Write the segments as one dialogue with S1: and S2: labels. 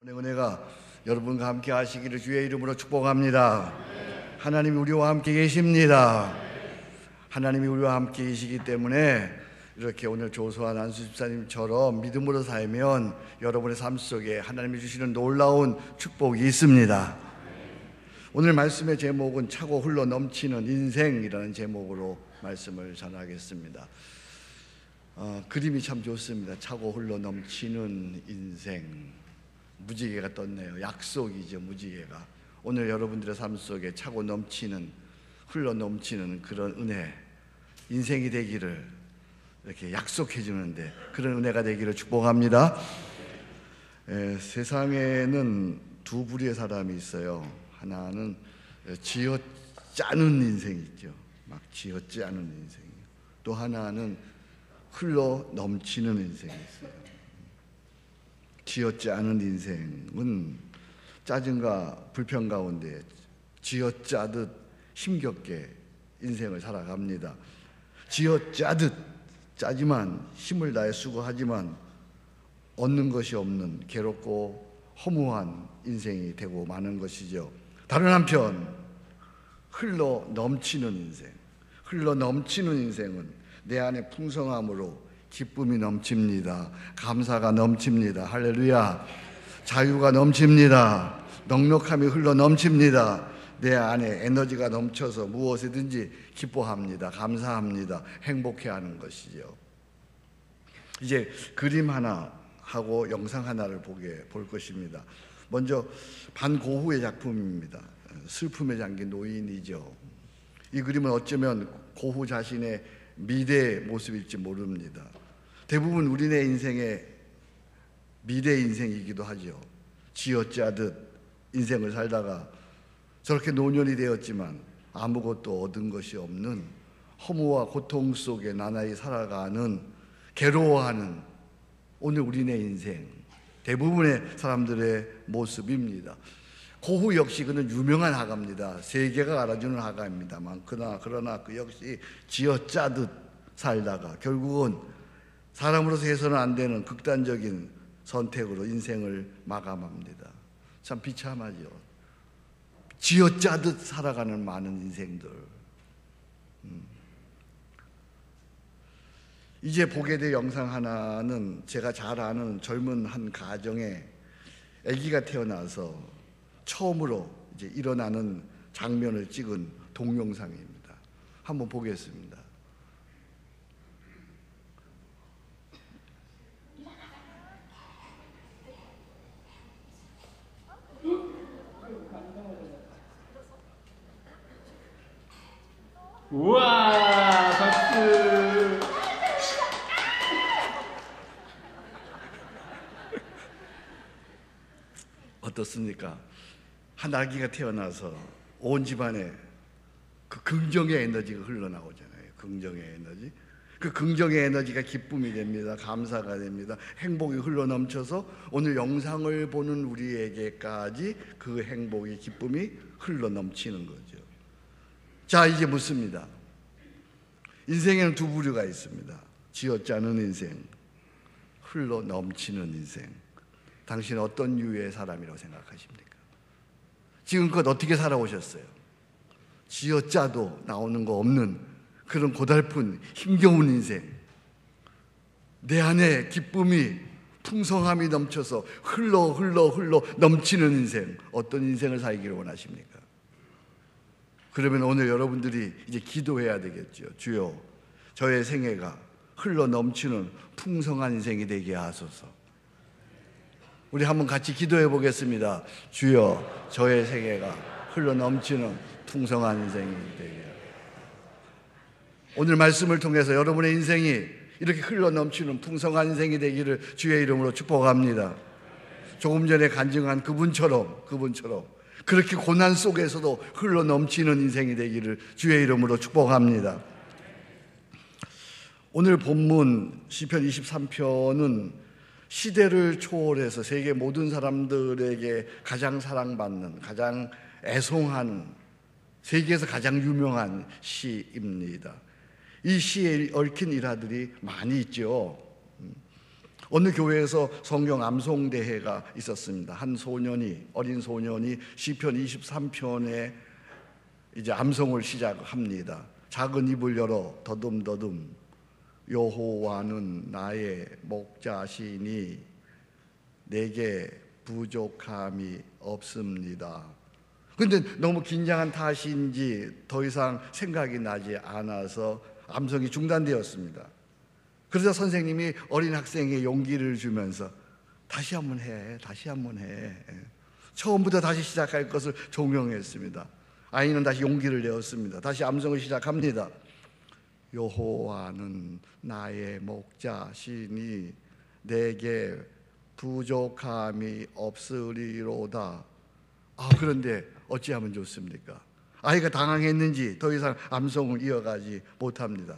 S1: 은혜가 여러분과 함께 하시기를 주의 이름으로 축복합니다. 하나님이 우리와 함께 계십니다. 하나님이 우리와 함께 계시기 때문에 이렇게 오늘 조수아 난수 집사님처럼 믿음으로 살면 여러분의 삶 속에 하나님이 주시는 놀라운 축복이 있습니다. 오늘 말씀의 제목은 차고 흘러 넘치는 인생이라는 제목으로 말씀을 전하겠습니다. 그림이 참 좋습니다. 차고 흘러 넘치는 인생. 무지개가 떴네요. 약속이죠, 무지개가. 오늘 여러분들의 삶 속에 차고 넘치는, 흘러 넘치는 그런 은혜, 인생이 되기를 이렇게 약속해 주는데 그런 은혜가 되기를 축복합니다. 세상에는 두 부류의 사람이 있어요. 하나는 쥐어짜는 인생이 있죠. 막 쥐어짜는 인생이요. 또 하나는 흘러 넘치는 인생이 있어요. 쥐어짜는 인생은 짜증과 불평 가운데 쥐어짜듯 힘겹게 인생을 살아갑니다. 쥐어짜듯 짜지만 힘을 다해 수고하지만 얻는 것이 없는 괴롭고 허무한 인생이 되고 마는 것이죠. 다른 한편 흘러 넘치는 인생, 흘러 넘치는 인생은 내 안에 풍성함으로 기쁨이 넘칩니다. 감사가 넘칩니다. 할렐루야. 자유가 넘칩니다. 넉넉함이 흘러 넘칩니다. 내 안에 에너지가 넘쳐서 무엇이든지 기뻐합니다. 감사합니다. 행복해하는 것이죠. 이제 그림 하나 하고 영상 하나를 볼 것입니다. 먼저 반고흐의 작품입니다. 슬픔에 잠긴 노인이죠. 이 그림은 어쩌면 고흐 자신의 미래의 모습일지 모릅니다. 대부분 우리네 인생의 미래 인생이기도 하죠. 쥐어짜듯 인생을 살다가 저렇게 노년이 되었지만 아무것도 얻은 것이 없는 허무와 고통 속에 나날이 살아가는, 괴로워하는 오늘 우리네 인생, 대부분의 사람들의 모습입니다. 고흐 역시 그는 유명한 화가입니다. 세계가 알아주는 화가입니다만 그러나 그 역시 쥐어짜듯 살다가 결국은 사람으로서 해서는 안 되는 극단적인 선택으로 인생을 마감합니다. 참 비참하죠. 쥐어짜듯 살아가는 많은 인생들. 이제 보게 될 영상 하나는 제가 잘 아는 젊은 한 가정에 아기가 태어나서 처음으로 이제 일어나는 장면을 찍은 동영상입니다. 한번 보겠습니다.
S2: 우와, 박수.
S1: 어떻습니까? 한 아기가 태어나서 온 집안에 그 긍정의 에너지가 흘러나오잖아요. 긍정의 에너지. 그 긍정의 에너지가 기쁨이 됩니다. 감사가 됩니다. 행복이 흘러넘쳐서 오늘 영상을 보는 우리에게까지 그 행복의 기쁨이 흘러넘치는 거죠. 자, 이제 묻습니다. 인생에는 두 부류가 있습니다. 쥐어짜는 인생, 흘러넘치는 인생. 당신은 어떤 유의 사람이라고 생각하십니까? 지금껏 어떻게 살아오셨어요? 쥐어짜도 나오는 거 없는 그런 고달픈 힘겨운 인생, 내 안에 기쁨이 풍성함이 넘쳐서 흘러 넘치는 인생, 어떤 인생을 살기를 원하십니까? 그러면 오늘 여러분들이 이제 기도해야 되겠죠. 주여, 저의 생애가 흘러 넘치는 풍성한 인생이 되게 하소서. 우리 한번 같이 기도해 보겠습니다. 주여, 저의 생애가 흘러 넘치는 풍성한 인생이 되게 하소서. 오늘 말씀을 통해서 여러분의 인생이 이렇게 흘러 넘치는 풍성한 인생이 되기를 주의 이름으로 축복합니다. 조금 전에 간증한 그분처럼 그렇게 고난 속에서도 흘러 넘치는 인생이 되기를 주의 이름으로 축복합니다. 오늘 본문 시편 23편은 시대를 초월해서 세계 모든 사람들에게 가장 사랑받는, 가장 애송하는, 세계에서 가장 유명한 시입니다. 이 시에 얽힌 일화들이 많이 있죠. 어느 교회에서 성경 암송 대회가 있었습니다. 한 소년이, 어린 소년이 시편 23편에 이제 암송을 시작합니다. 작은 입을 열어 더듬더듬 여호와는 나의 목자시니 내게 부족함이 없습니다. 근데 너무 긴장한 탓인지 더 이상 생각이 나지 않아서 암송이 중단되었습니다. 그래서 선생님이 어린 학생에게 용기를 주면서 다시 한번 해. 처음부터 다시 시작할 것을 종용했습니다. 아이는 다시 용기를 내었습니다. 다시 암송을 시작합니다. 여호와는 나의 목자시니 내게 부족함이 없으리로다. 그런데 어찌하면 좋습니까? 아이가 당황했는지 더 이상 암송을 이어가지 못합니다.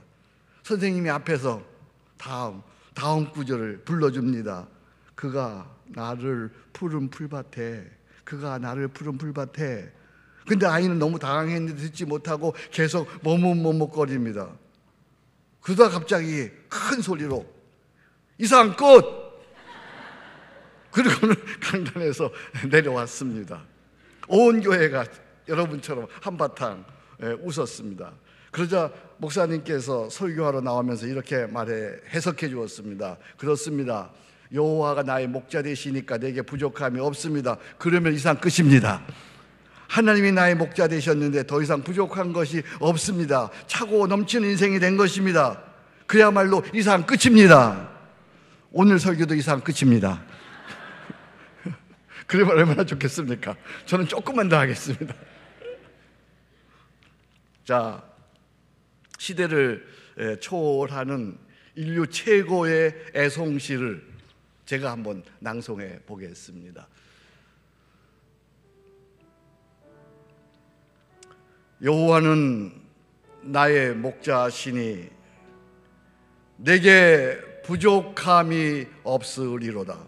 S1: 선생님이 앞에서 다음 구절을 불러줍니다. 그가 나를 푸른 풀밭에 근데 아이는 너무 당황했는데 듣지 못하고 계속 머뭇머뭇거립니다. 그러다 갑자기 큰 소리로 이상 끝! 그리고는 강단에서 내려왔습니다. 온 교회가 여러분처럼 한바탕 웃었습니다. 그러자 목사님께서 설교하러 나오면서 이렇게 해석해 주었습니다. 그렇습니다. 여호와가 나의 목자 되시니까 내게 부족함이 없습니다. 그러면 이상 끝입니다. 하나님이 나의 목자 되셨는데 더 이상 부족한 것이 없습니다. 차고 넘치는 인생이 된 것입니다. 그야말로 이상 끝입니다. 오늘 설교도 이상 끝입니다. 그러면 얼마나 좋겠습니까? 저는 조금만 더 하겠습니다. 자, 시대를 초월하는 인류 최고의 애송시를 제가 한번 낭송해 보겠습니다. 여호와는 나의 목자시니 내게 부족함이 없으리로다.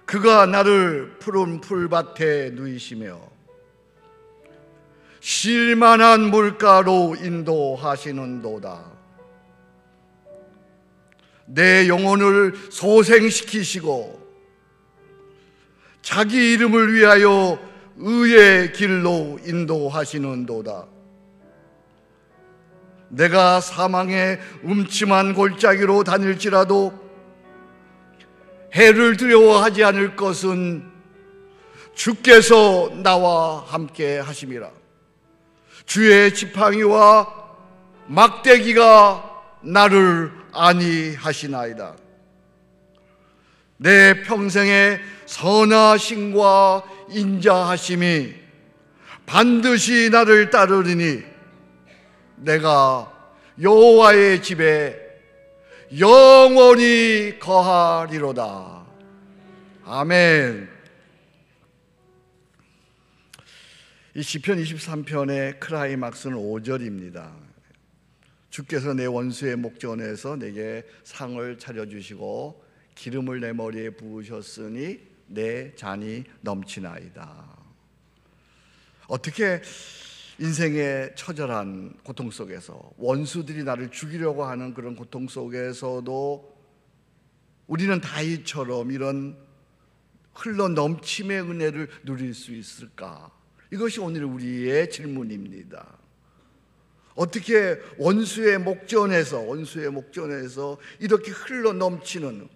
S1: 그가 나를 푸른 풀밭에 누이시며 쉴만한 물가로 인도하시는도다. 내 영혼을 소생시키시고 자기 이름을 위하여 의의 길로 인도하시는도다. 내가 사망의 음침한 골짜기로 다닐지라도 해를 두려워하지 않을 것은 주께서 나와 함께 하심이라. 주의 지팡이와 막대기가 나를 안위하시나이다. 내 평생의 선하심과 인자하심이 반드시 나를 따르리니 내가 여호와의 집에 영원히 거하리로다. 아멘. 이 시편 23편의 클라이막스는 5절입니다. 주께서 내 원수의 목전에서 내게 상을 차려주시고 기름을 내 머리에 부으셨으니 내 잔이 넘치나이다. 어떻게 인생의 처절한 고통 속에서 원수들이 나를 죽이려고 하는 그런 고통 속에서도 우리는 다윗처럼 이런 흘러 넘침의 은혜를 누릴 수 있을까? 이것이 오늘 우리의 질문입니다. 어떻게 원수의 목전에서 이렇게 흘러 넘치는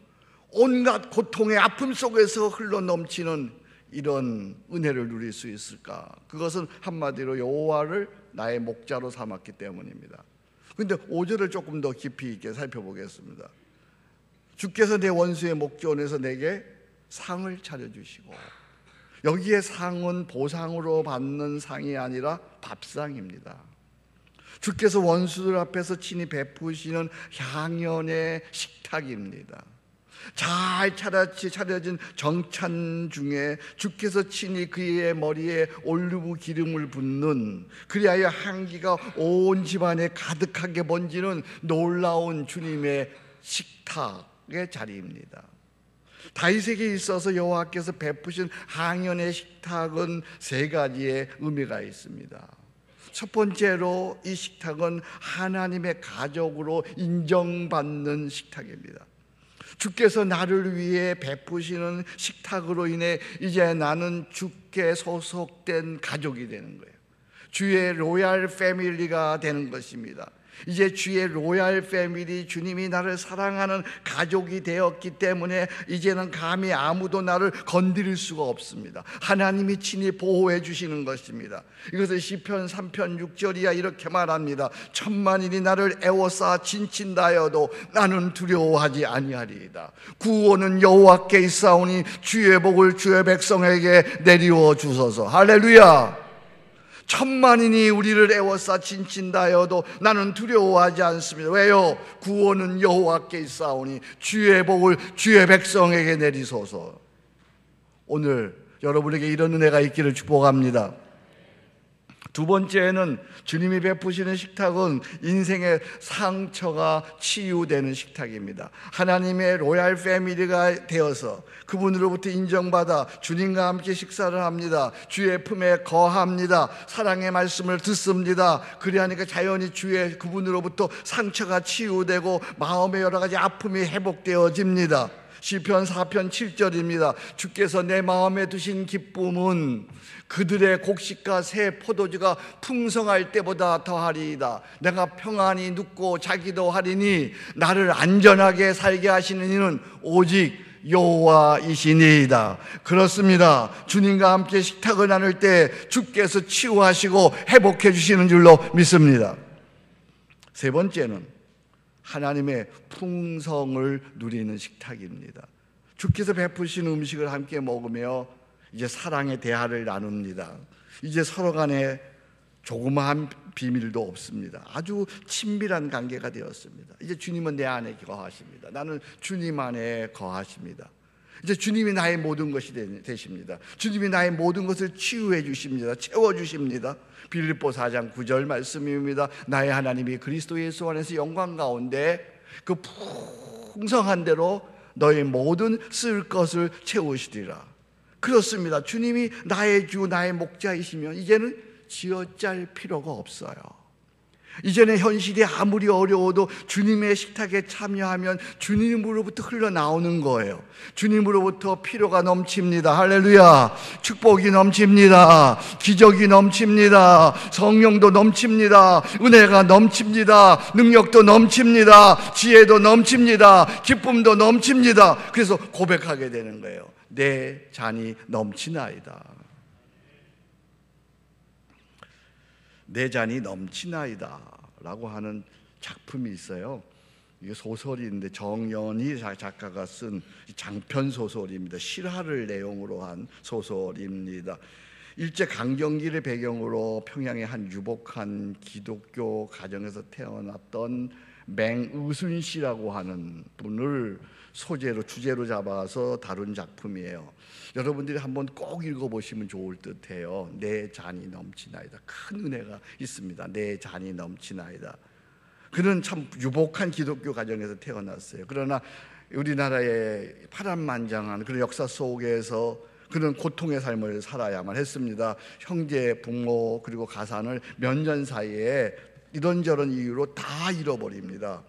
S1: 온갖 고통의 아픔 속에서 흘러 넘치는 이런 은혜를 누릴 수 있을까? 그것은 한마디로 여호와를 나의 목자로 삼았기 때문입니다. 그런데 5절을 조금 더 깊이 있게 살펴보겠습니다. 주께서 내 원수의 목전에서 내게 상을 차려주시고, 여기에 상은 보상으로 받는 상이 아니라 밥상입니다. 주께서 원수들 앞에서 친히 베푸시는 향연의 식탁입니다. 잘 차려진 정찬 중에 주께서 친히 그의 머리에 올리브 기름을 붓는, 그리하여 향기가 온 집안에 가득하게 번지는 놀라운 주님의 식탁의 자리입니다. 다윗에게 있어서 여호와께서 베푸신 향연의 식탁은 세 가지의 의미가 있습니다. 첫 번째로 이 식탁은 하나님의 가족으로 인정받는 식탁입니다. 주께서 나를 위해 베푸시는 식탁으로 인해 이제 나는 주께 소속된 가족이 되는 거예요. 주의 로얄 패밀리가 되는 것입니다. 이제 주의 로얄 패밀리, 주님이 나를 사랑하는 가족이 되었기 때문에 이제는 감히 아무도 나를 건드릴 수가 없습니다. 하나님이 친히 보호해 주시는 것입니다. 이것을 시편 3편 6절이야 이렇게 말합니다. 천만인이 나를 애워싸 진친다여도 나는 두려워하지 아니하리이다. 구원은 여호와께 있사오니 주의 복을 주의 백성에게 내리워 주소서. 할렐루야. 천만인이 우리를 애워싸 진친다여도 나는 두려워하지 않습니다. 왜요? 구원은 여호와께 있사오니 주의 복을 주의 백성에게 내리소서. 오늘 여러분에게 이런 은혜가 있기를 축복합니다. 두 번째는 주님이 베푸시는 식탁은 인생의 상처가 치유되는 식탁입니다. 하나님의 로얄 패밀리가 되어서 그분으로부터 인정받아 주님과 함께 식사를 합니다. 주의 품에 거합니다. 사랑의 말씀을 듣습니다. 그리하니까 자연히 주의 그분으로부터 상처가 치유되고 마음의 여러 가지 아픔이 회복되어집니다. 시편 4편 7절입니다. 주께서 내 마음에 두신 기쁨은 그들의 곡식과 새 포도주가 풍성할 때보다 더하리이다. 내가 평안히 눕고 자기도 하리니 나를 안전하게 살게 하시는 이는 오직 여호와이시니이다. 그렇습니다. 주님과 함께 식탁을 나눌 때 주께서 치유하시고 회복해 주시는 줄로 믿습니다. 세 번째는 하나님의 풍성을 누리는 식탁입니다. 주께서 베푸신 음식을 함께 먹으며 이제 사랑의 대화를 나눕니다. 이제 서로 간에 조그마한 비밀도 없습니다. 아주 친밀한 관계가 되었습니다. 이제 주님은 내 안에 거하십니다. 나는 주님 안에 거하십니다. 이제 주님이 나의 모든 것이 되십니다. 주님이 나의 모든 것을 치유해 주십니다. 채워 주십니다. 빌립보 4장 9절 말씀입니다. 나의 하나님이 그리스도 예수 안에서 영광 가운데 그 풍성한 대로 너의 모든 쓸 것을 채우시리라. 그렇습니다. 주님이 나의 주, 나의 목자이시면 이제는 쥐어짤 필요가 없어요. 이제는 현실이 아무리 어려워도 주님의 식탁에 참여하면 주님으로부터 흘러나오는 거예요. 주님으로부터 필요가 넘칩니다. 할렐루야. 축복이 넘칩니다. 기적이 넘칩니다. 성령도 넘칩니다. 은혜가 넘칩니다. 능력도 넘칩니다. 지혜도 넘칩니다. 기쁨도 넘칩니다. 그래서 고백하게 되는 거예요. 내 잔이 넘치나이다. 내 잔이 넘치나이다 라고 하는 작품이 있어요. 이게 소설인데 정연희 작가가 쓴 장편 소설입니다. 실화를 내용으로 한 소설입니다. 일제강점기를 배경으로 평양의 한 유복한 기독교 가정에서 태어났던 맹의순 씨라고 하는 분을 주제로 잡아서 다룬 작품이에요. 여러분들이 한번 꼭 읽어보시면 좋을 듯해요. 내 잔이 넘치나이다. 큰 은혜가 있습니다. 내 잔이 넘치나이다. 그는 참 유복한 기독교 가정에서 태어났어요. 그러나 우리나라의 파란만장한 그런 역사 속에서 그는 고통의 삶을 살아야만 했습니다. 형제, 부모 그리고 가산을 몇 년 사이에 이런저런 이유로 다 잃어버립니다.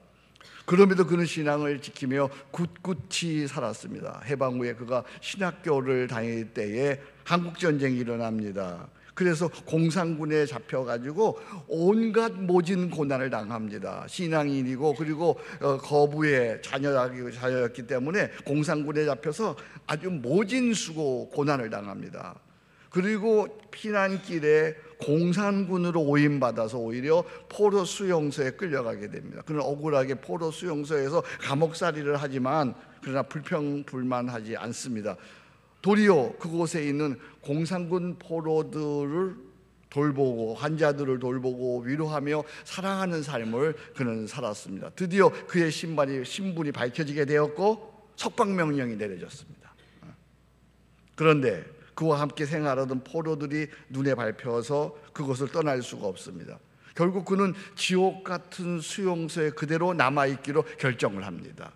S1: 그럼에도 그는 신앙을 지키며 굳굳이 살았습니다. 해방 후에 그가 신학교를 다닐 때에 한국전쟁이 일어납니다. 그래서 공산군에 잡혀가지고 온갖 모진 고난을 당합니다. 신앙인이고 그리고 거부의 자녀였기 때문에 공산군에 잡혀서 아주 모진 수고 고난을 당합니다. 그리고 피난길에 공산군으로 오인받아서 오히려 포로 수용소에 끌려가게 됩니다. 그는 억울하게 포로 수용소에서 감옥살이를 하지만 그러나 불평불만하지 않습니다. 도리어 그곳에 있는 공산군 포로들을 돌보고 환자들을 돌보고 위로하며 사랑하는 삶을 그는 살았습니다. 드디어 그의 신분이 밝혀지게 되었고 석방명령이 내려졌습니다. 그런데 그와 함께 생활하던 포로들이 눈에 밟혀서 그것을 떠날 수가 없습니다. 결국 그는 지옥 같은 수용소에 그대로 남아있기로 결정을 합니다.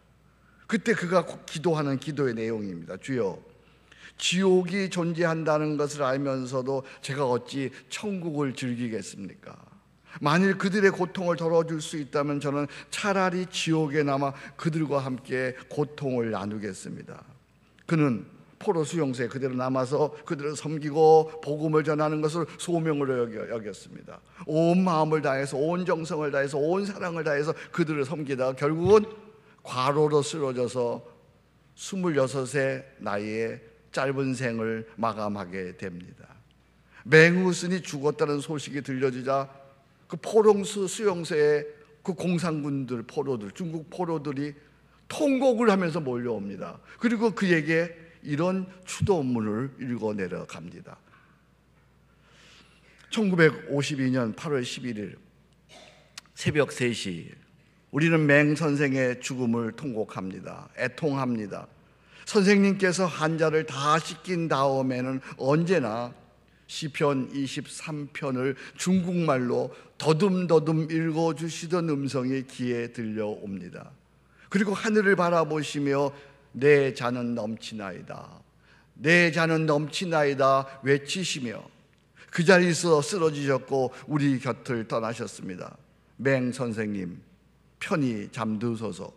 S1: 그때 그가 기도하는 기도의 내용입니다. 주여, 지옥이 존재한다는 것을 알면서도 제가 어찌 천국을 즐기겠습니까? 만일 그들의 고통을 덜어줄 수 있다면 저는 차라리 지옥에 남아 그들과 함께 고통을 나누겠습니다. 그는 포로 수용소에 그대로 남아서 그들을 섬기고 복음을 전하는 것을 소명으로 여겼습니다. 온 마음을 다해서, 온 정성을 다해서, 온 사랑을 다해서 그들을 섬기다가 결국은 과로로 쓰러져서 26의 나이에 짧은 생을 마감하게 됩니다. 맹우슨이 죽었다는 소식이 들려지자 그 포롱수 수용소에 그 공산군들, 포로들, 중국 포로들이 통곡을 하면서 몰려옵니다. 그리고 그에게 이런 추도문을 읽어 내려갑니다. 1952년 8월 11일 새벽 3시 우리는 맹 선생의 죽음을 통곡합니다. 애통합니다. 선생님께서 환자를 다 씻긴 다음에는 언제나 시편 23편을 중국말로 더듬더듬 읽어주시던 음성이 귀에 들려옵니다. 그리고 하늘을 바라보시며 내 잔은 넘치나이다, 내 잔은 넘치나이다 외치시며 그 자리에서 쓰러지셨고 우리 곁을 떠나셨습니다. 맹 선생님 편히 잠드소서.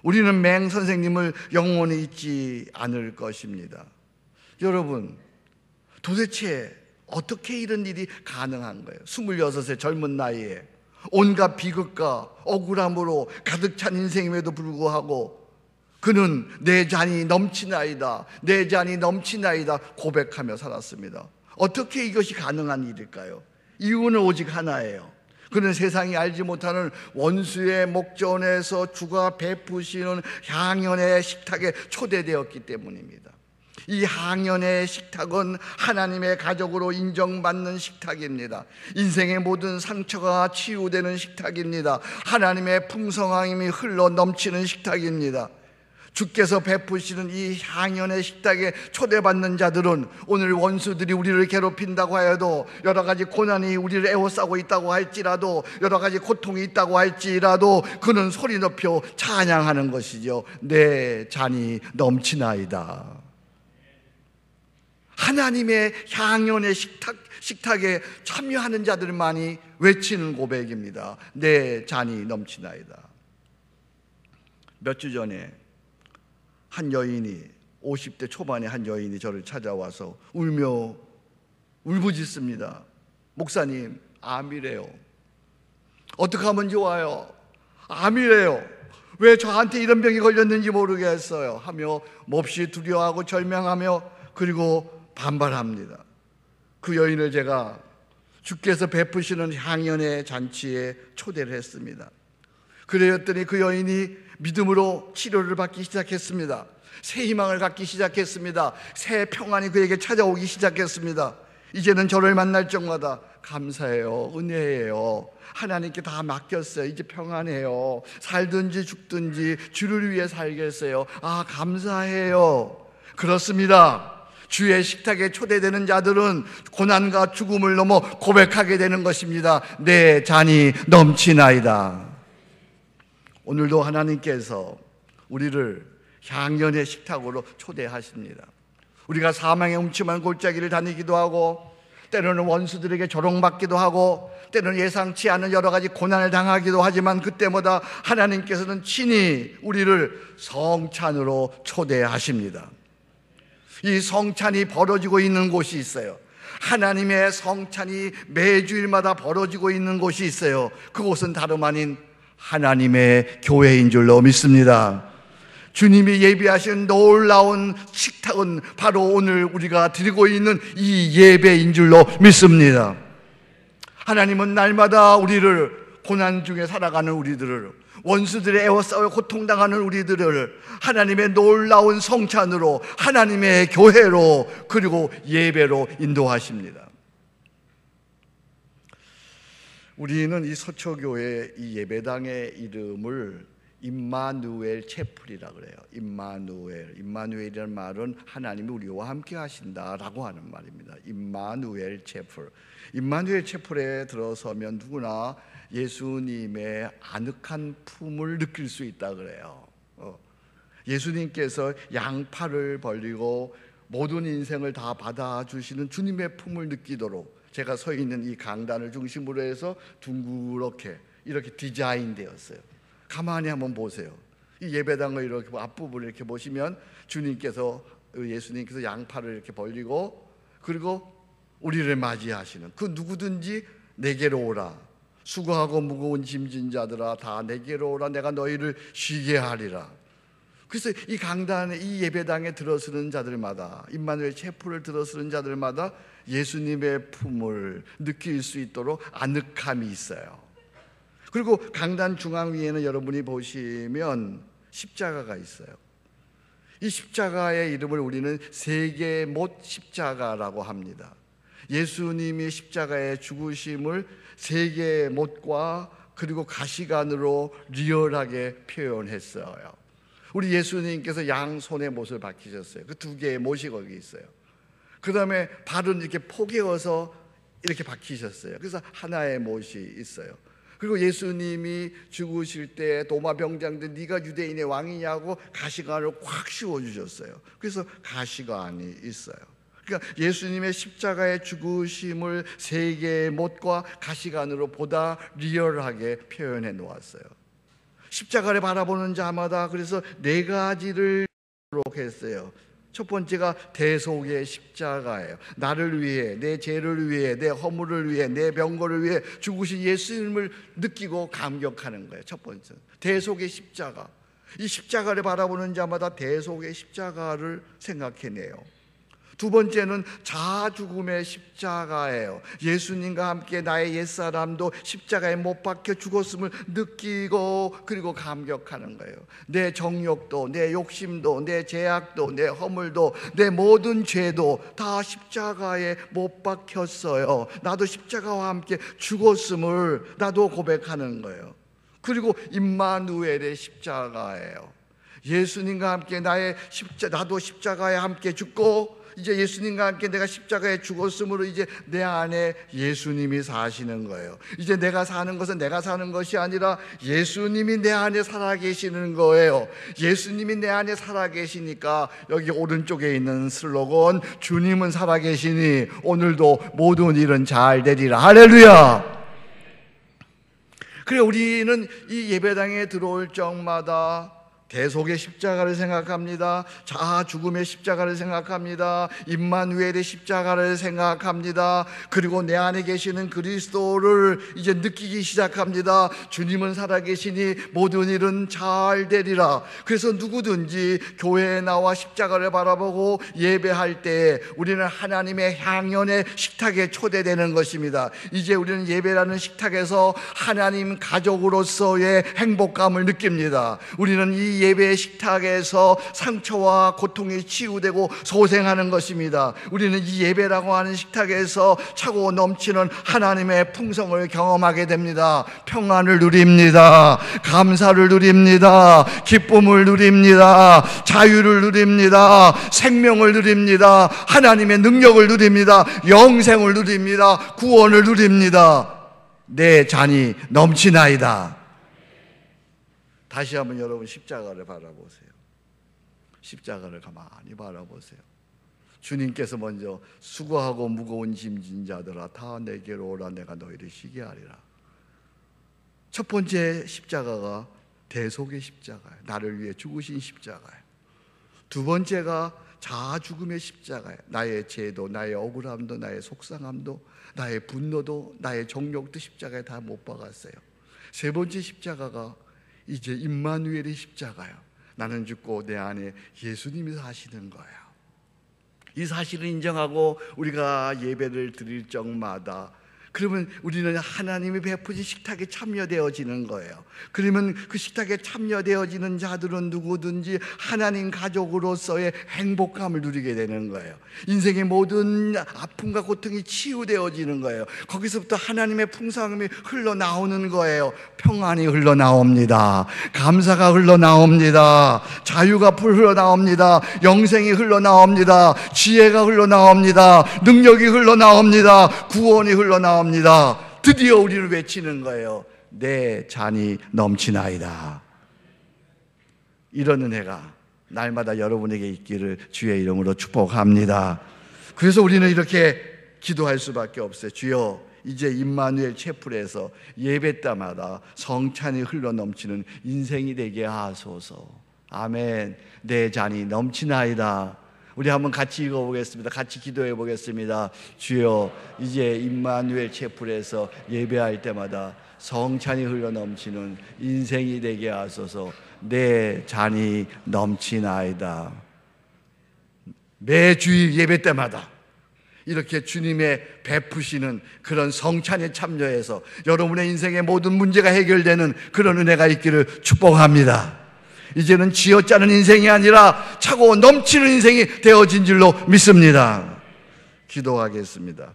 S1: 우리는 맹 선생님을 영원히 잊지 않을 것입니다. 여러분, 도대체 어떻게 이런 일이 가능한 거예요? 26의 젊은 나이에 온갖 비극과 억울함으로 가득 찬 인생임에도 불구하고 그는 내 잔이 넘치나이다, 내 잔이 넘치나이다 고백하며 살았습니다. 어떻게 이것이 가능한 일일까요? 이유는 오직 하나예요. 그는 세상이 알지 못하는 원수의 목전에서 주가 베푸시는 향연의 식탁에 초대되었기 때문입니다. 이 향연의 식탁은 하나님의 가족으로 인정받는 식탁입니다. 인생의 모든 상처가 치유되는 식탁입니다. 하나님의 풍성함이 흘러 넘치는 식탁입니다. 주께서 베푸시는 이 향연의 식탁에 초대받는 자들은 오늘 원수들이 우리를 괴롭힌다고 하여도, 여러 가지 고난이 우리를 에워싸고 있다고 할지라도, 여러 가지 고통이 있다고 할지라도 그는 소리 높여 찬양하는 것이죠. 내 잔이 넘치나이다. 하나님의 향연의 식탁에 참여하는 자들만이 외치는 고백입니다. 내 잔이 넘치나이다. 몇 주 전에 한 여인이, 50대 초반의 한 여인이 저를 찾아와서 울며 울부짖습니다. 목사님, 암이래요. 어떻게 하면 좋아요? 암이래요. 왜 저한테 이런 병이 걸렸는지 모르겠어요 하며 몹시 두려워하고 절망하며 그리고 반발합니다. 그 여인을 제가 주께서 베푸시는 향연의 잔치에 초대를 했습니다. 그랬더니 그 여인이 믿음으로 치료를 받기 시작했습니다. 새 희망을 갖기 시작했습니다. 새 평안이 그에게 찾아오기 시작했습니다. 이제는 저를 만날 적마다 감사해요, 은혜예요, 하나님께 다 맡겼어요, 이제 평안해요, 살든지 죽든지 주를 위해 살겠어요, 아 감사해요. 그렇습니다. 주의 식탁에 초대되는 자들은 고난과 죽음을 넘어 고백하게 되는 것입니다. 내 잔이 넘치나이다. 오늘도 하나님께서 우리를 향연의 식탁으로 초대하십니다. 우리가 사망의 음침한 골짜기를 다니기도 하고, 때로는 원수들에게 조롱받기도 하고, 때로는 예상치 않은 여러 가지 고난을 당하기도 하지만, 그때마다 하나님께서는 친히 우리를 성찬으로 초대하십니다. 이 성찬이 벌어지고 있는 곳이 있어요. 하나님의 성찬이 매주일마다 벌어지고 있는 곳이 있어요. 그곳은 다름 아닌 하나님의 교회인 줄로 믿습니다. 주님이 예비하신 놀라운 식탁은 바로 오늘 우리가 드리고 있는 이 예배인 줄로 믿습니다. 하나님은 날마다 우리를, 고난 중에 살아가는 우리들을, 원수들의 에워싸워 고통당하는 우리들을 하나님의 놀라운 성찬으로, 하나님의 교회로, 그리고 예배로 인도하십니다. 우리는 이 서초교회 이 예배당의 이름을 임마누엘 채플이라 그래요. 임마누엘이라는 말은 하나님이 우리와 함께 하신다라고 하는 말입니다. 임마누엘 채플. 임마누엘 채플에 들어서면 누구나 예수님의 아늑한 품을 느낄 수 있다 그래요. 예수님께서 양팔을 벌리고 모든 인생을 다 받아주시는 주님의 품을 느끼도록 제가 서 있는 이 강단을 중심으로 해서 둥그렇게 이렇게 디자인되었어요. 가만히 한번 보세요. 이 예배당을 이렇게 앞부분을 이렇게 보시면 예수님께서 양팔을 이렇게 벌리고, 그리고 우리를 맞이하시는, 그 누구든지 내게로 오라, 수고하고 무거운 짐진 자들아 다 내게로 오라, 내가 너희를 쉬게 하리라. 그래서 이 강단에, 이 예배당에 들어서는 자들마다, 임마누엘 체프를 들어서는 자들마다 예수님의 품을 느낄 수 있도록 아늑함이 있어요. 그리고 강단 중앙 위에는 여러분이 보시면 십자가가 있어요. 이 십자가의 이름을 우리는 세계못 십자가라고 합니다. 예수님이 십자가의 죽으심을 세계못과 그리고 가시관으로 리얼하게 표현했어요. 우리 예수님께서 양손에 못을 박히셨어요. 그 두 개의 못이 거기 있어요. 그 다음에 발은 이렇게 포개어서 이렇게 박히셨어요. 그래서 하나의 못이 있어요. 그리고 예수님이 죽으실 때 도마병장들 네가 유대인의 왕이냐고 가시관을 꽉 씌워주셨어요. 그래서 가시관이 있어요. 그러니까 예수님의 십자가의 죽으심을 세 개의 못과 가시관으로 보다 리얼하게 표현해 놓았어요. 십자가를 바라보는 자마다 그래서 네 가지를 했어요. 첫 번째가 대속의 십자가예요. 나를 위해, 내 죄를 위해, 내 허물을 위해, 내 병거를 위해 죽으신 예수님을 느끼고 감격하는 거예요. 첫 번째, 대속의 십자가. 이 십자가를 바라보는 자마다 대속의 십자가를 생각해내요. 두 번째는 자아죽음의 십자가예요. 예수님과 함께 나의 옛사람도 십자가에 못 박혀 죽었음을 느끼고 그리고 감격하는 거예요. 내 정욕도, 내 욕심도, 내 죄악도, 내 허물도, 내 모든 죄도 다 십자가에 못 박혔어요. 나도 십자가와 함께 죽었음을 나도 고백하는 거예요. 그리고 임마누엘의 십자가예요. 예수님과 함께 나도 십자가에 함께 죽고, 이제 예수님과 함께 내가 십자가에 죽었으므로 이제 내 안에 예수님이 사시는 거예요. 이제 내가 사는 것은 내가 사는 것이 아니라 예수님이 내 안에 살아계시는 거예요. 예수님이 내 안에 살아계시니까 여기 오른쪽에 있는 슬로건, 주님은 살아계시니 오늘도 모든 일은 잘 되리라. 할렐루야. 그래, 우리는 이 예배당에 들어올 적마다 대속의 십자가를 생각합니다. 자아 죽음의 십자가를 생각합니다. 임마누엘의 십자가를 생각합니다. 그리고 내 안에 계시는 그리스도를 이제 느끼기 시작합니다. 주님은 살아계시니 모든 일은 잘 되리라. 그래서 누구든지 교회에 나와 십자가를 바라보고 예배할 때 우리는 하나님의 향연의 식탁에 초대되는 것입니다. 이제 우리는 예배라는 식탁에서 하나님 가족으로서의 행복감을 느낍니다. 우리는 이 예배의 식탁에서 상처와 고통이 치유되고 소생하는 것입니다. 우리는 이 예배라고 하는 식탁에서 차고 넘치는 하나님의 풍성을 경험하게 됩니다. 평안을 누립니다. 감사를 누립니다. 기쁨을 누립니다. 자유를 누립니다. 생명을 누립니다. 하나님의 능력을 누립니다. 영생을 누립니다. 구원을 누립니다. 내 잔이 넘치나이다. 다시 한번 여러분 십자가를 바라보세요. 십자가를 가만히 바라보세요. 주님께서 먼저 수고하고 무거운 짐진 자들아 다 내게로 오라, 내가 너희를 쉬게 하리라. 첫 번째 십자가가 대속의 십자가예요. 나를 위해 죽으신 십자가예요. 두 번째가 자아 죽음의 십자가예요. 나의 죄도, 나의 억울함도, 나의 속상함도, 나의 분노도, 나의 정욕도 십자가에 다 못 박았어요. 세 번째 십자가가 이제 임마누엘의 십자가요. 나는 죽고 내 안에 예수님이 사시는 거예요. 이 사실을 인정하고 우리가 예배를 드릴 적마다 그러면 우리는 하나님이 베푸신 식탁에 참여되어지는 거예요. 그러면 그 식탁에 참여되어지는 자들은 누구든지 하나님 가족으로서의 행복감을 누리게 되는 거예요. 인생의 모든 아픔과 고통이 치유되어지는 거예요. 거기서부터 하나님의 풍성함이 흘러나오는 거예요. 평안이 흘러나옵니다. 감사가 흘러나옵니다. 자유가 흘러나옵니다. 영생이 흘러나옵니다. 지혜가 흘러나옵니다. 능력이 흘러나옵니다. 구원이 흘러나옵니다. 드디어 우리를 외치는 거예요. 내 잔이 넘치나이다. 이런 은혜가 날마다 여러분에게 있기를 주의 이름으로 축복합니다. 그래서 우리는 이렇게 기도할 수밖에 없어요. 주여, 이제 임마누엘 채플에서 예배 때마다 성찬이 흘러넘치는 인생이 되게 하소서. 아멘. 내 잔이 넘치나이다. 우리 한번 같이 읽어보겠습니다. 같이 기도해 보겠습니다. 주여, 이제 임마누엘 채플에서 예배할 때마다 성찬이 흘러넘치는 인생이 되게 하소서. 내 잔이 넘치나이다. 매 주일 예배 때마다 이렇게 주님의 베푸시는 그런 성찬에 참여해서 여러분의 인생의 모든 문제가 해결되는 그런 은혜가 있기를 축복합니다. 이제는 쥐어짜는 인생이 아니라 차고 넘치는 인생이 되어진 줄로 믿습니다. 기도하겠습니다.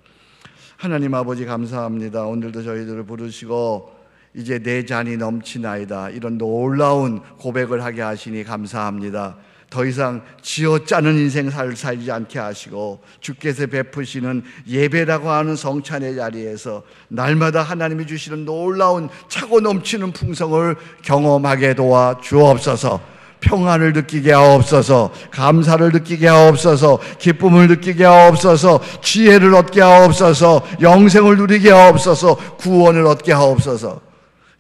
S1: 하나님 아버지, 감사합니다. 오늘도 저희들을 부르시고 이제 내 잔이 넘치나이다, 이런 놀라운 고백을 하게 하시니 감사합니다. 더 이상 쥐어짜는 인생 살지 않게 하시고 주께서 베푸시는 예배라고 하는 성찬의 자리에서 날마다 하나님이 주시는 놀라운 차고 넘치는 풍성을 경험하게 도와 주옵소서. 평안을 느끼게 하옵소서. 감사를 느끼게 하옵소서. 기쁨을 느끼게 하옵소서. 지혜를 얻게 하옵소서. 영생을 누리게 하옵소서. 구원을 얻게 하옵소서.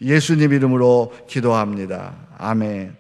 S1: 예수님 이름으로 기도합니다. 아멘.